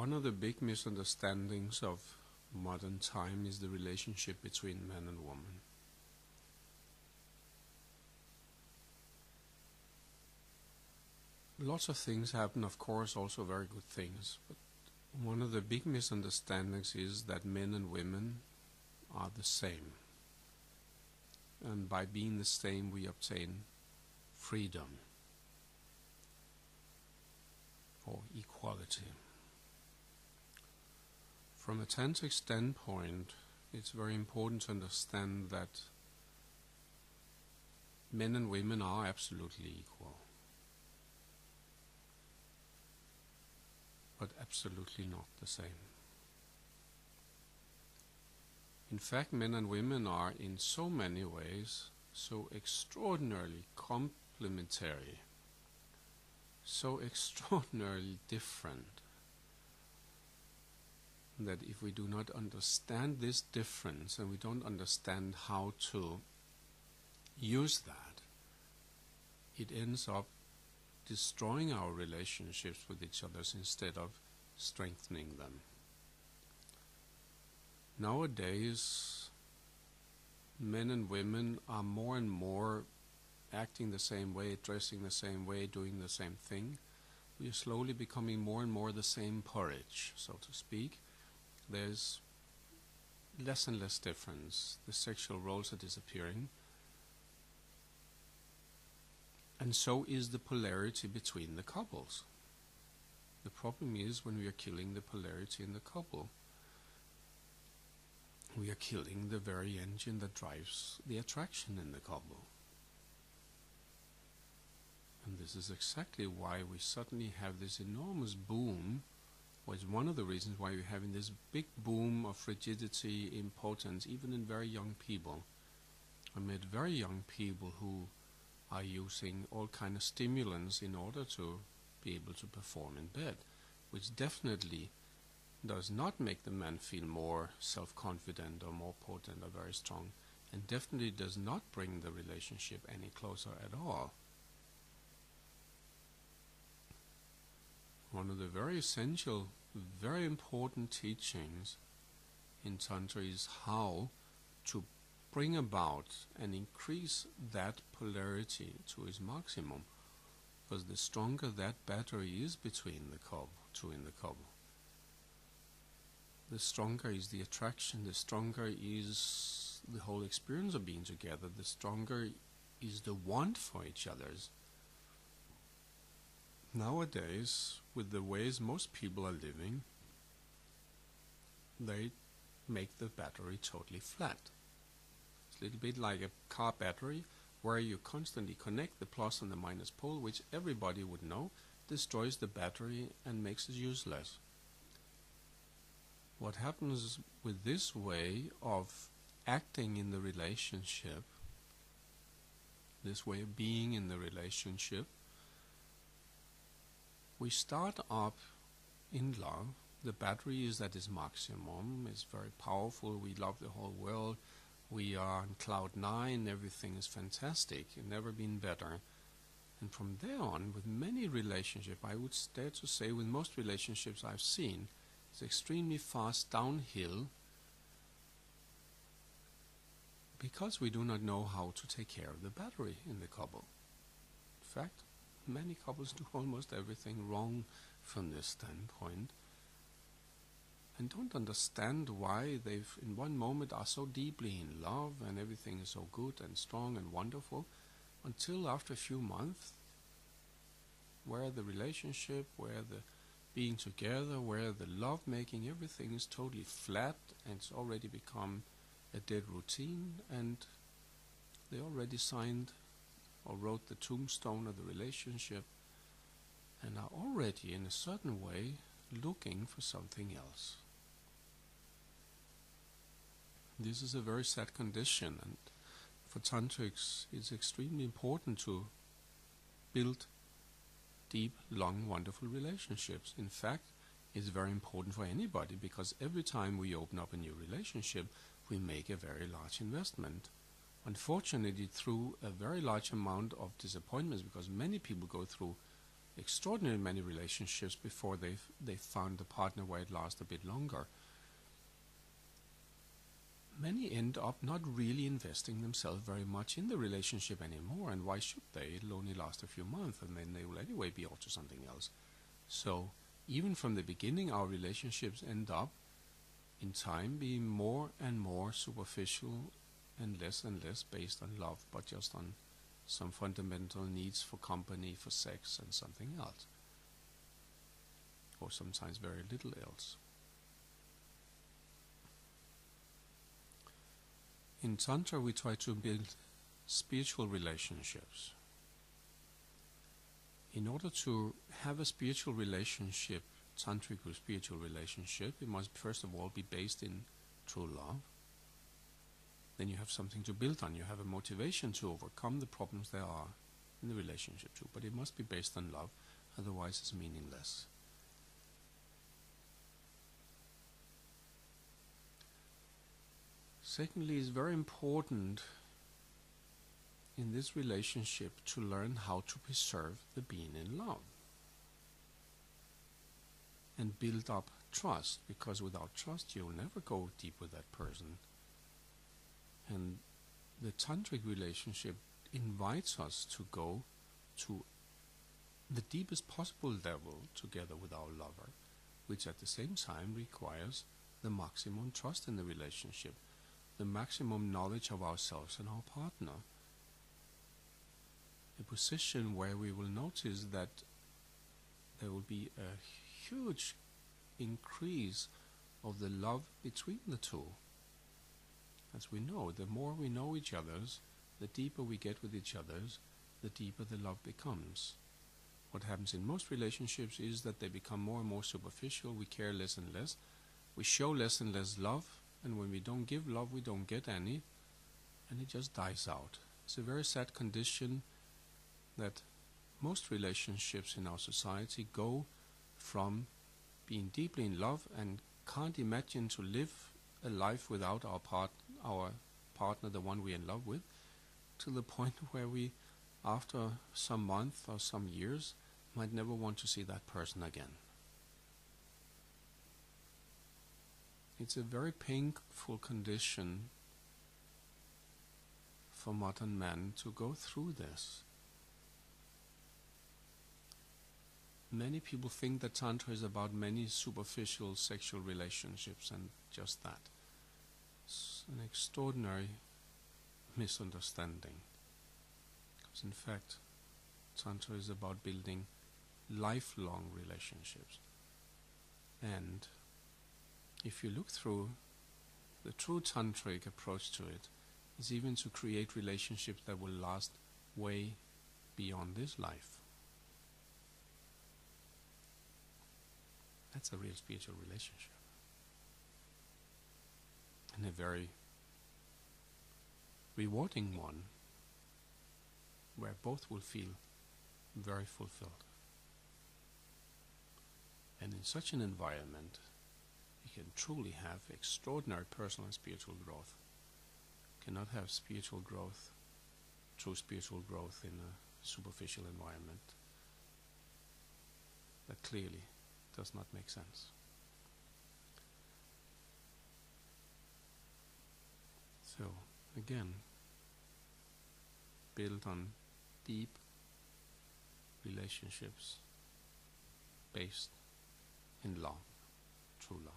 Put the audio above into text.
One of the big misunderstandings of modern time is the relationship between man and woman. Lots of things happen, of course, also very good things, but one of the big misunderstandings is that men and women are the same. And by being the same, we obtain freedom or equality. From a tantric standpoint, it's very important to understand that men and women are absolutely equal, but absolutely not the same. In fact, men and women are in so many ways so extraordinarily complementary, so extraordinarily different, that if we do not understand this difference and we don't understand how to use that, it ends up destroying our relationships with each other instead of strengthening them. Nowadays, men and women are more and more acting the same way, dressing the same way, doing the same thing. We are slowly becoming more and more the same porridge, so to speak. There's less and less difference. The sexual roles are disappearing. And so is the polarity between the couples. The problem is when we are killing the polarity in the couple, we are killing the very engine that drives the attraction in the couple. And this is exactly why we suddenly have this enormous boom, or it's one of the reasons why we're having this big boom of frigidity, impotence, even in very young people. I met very young people who are using all kind of stimulants in order to be able to perform in bed, which definitely does not make the man feel more self-confident or more potent or very strong, and definitely does not bring the relationship any closer at all. One of the very essential, very important teachings in Tantra is how to bring about and increase that polarity to its maximum, because the stronger that battery is between the two in the couple, the stronger is the attraction, the stronger is the whole experience of being together, the stronger is the want for each other's. Nowadays, with the ways most people are living, they make the battery totally flat. It's a little bit like a car battery, where you constantly connect the plus and the minus pole, which everybody would know, destroys the battery and makes it useless. What happens with this way of acting in the relationship, this way of being in the relationship, we start up in love. The battery is at its maximum, it's very powerful, we love the whole world, we are on cloud 9, everything is fantastic, it's never been better. And from there on, with many relationships, I would dare to say with most relationships I've seen, it's extremely fast downhill, because we do not know how to take care of the battery in the couple. In fact, many couples do almost everything wrong from this standpoint, and don't understand why they in one moment are so deeply in love and everything is so good and strong and wonderful, until after a few months, where the relationship, where the being together, where the love making, everything is totally flat and it's already become a dead routine, and they already signed or wrote the tombstone of the relationship and are already in a certain way looking for something else. This is a very sad condition, and for tantrics it's extremely important to build deep, long, wonderful relationships. In fact, it's very important for anybody, because every time we open up a new relationship we make a very large investment. Unfortunately, through a very large amount of disappointments, because many people go through extraordinarily many relationships before they found a partner where it lasts a bit longer. Many end up not really investing themselves very much in the relationship anymore, and why should they? It'll only last a few months, and then they will anyway be off to something else. So even from the beginning, our relationships end up in time being more and more superficial and less based on love, but just on some fundamental needs for company, for sex, and something else, or sometimes very little else. In Tantra, we try to build spiritual relationships. In order to have a spiritual relationship, tantric or spiritual relationship, it must first of all be based in true love. Then you have something to build on. You have a motivation to overcome the problems there are in the relationship too. But it must be based on love, otherwise it's meaningless. Secondly, it's very important in this relationship to learn how to preserve the being in love and build up trust, because without trust you'll never go deep with that person. And the tantric relationship invites us to go to the deepest possible level together with our lover, which at the same time requires the maximum trust in the relationship, the maximum knowledge of ourselves and our partner. A position where we will notice that there will be a huge increase of the love between the two. As we know, the more we know each other's, the deeper we get with each other's, the deeper the love becomes. What happens in most relationships is that they become more and more superficial. We care less and less. We show less and less love, and when we don't give love, we don't get any, and it just dies out. It's a very sad condition that most relationships in our society go from being deeply in love and can't imagine to live a life without our partner, the one we're in love with, to the point where we, after some months or some years, might never want to see that person again. It's a very painful condition for modern men to go through this. Many people think that Tantra is about many superficial sexual relationships, and just that. It's an extraordinary misunderstanding. Because in fact, Tantra is about building lifelong relationships. And if you look through the true tantric approach to it, is even to create relationships that will last way beyond this life. That's a real spiritual relationship, and a very rewarding one, where both will feel very fulfilled. And in such an environment, you can truly have extraordinary personal and spiritual growth. You cannot have spiritual growth, true spiritual growth, in a superficial environment. That clearly does not make sense. So, again, build on deep relationships based in love, true love.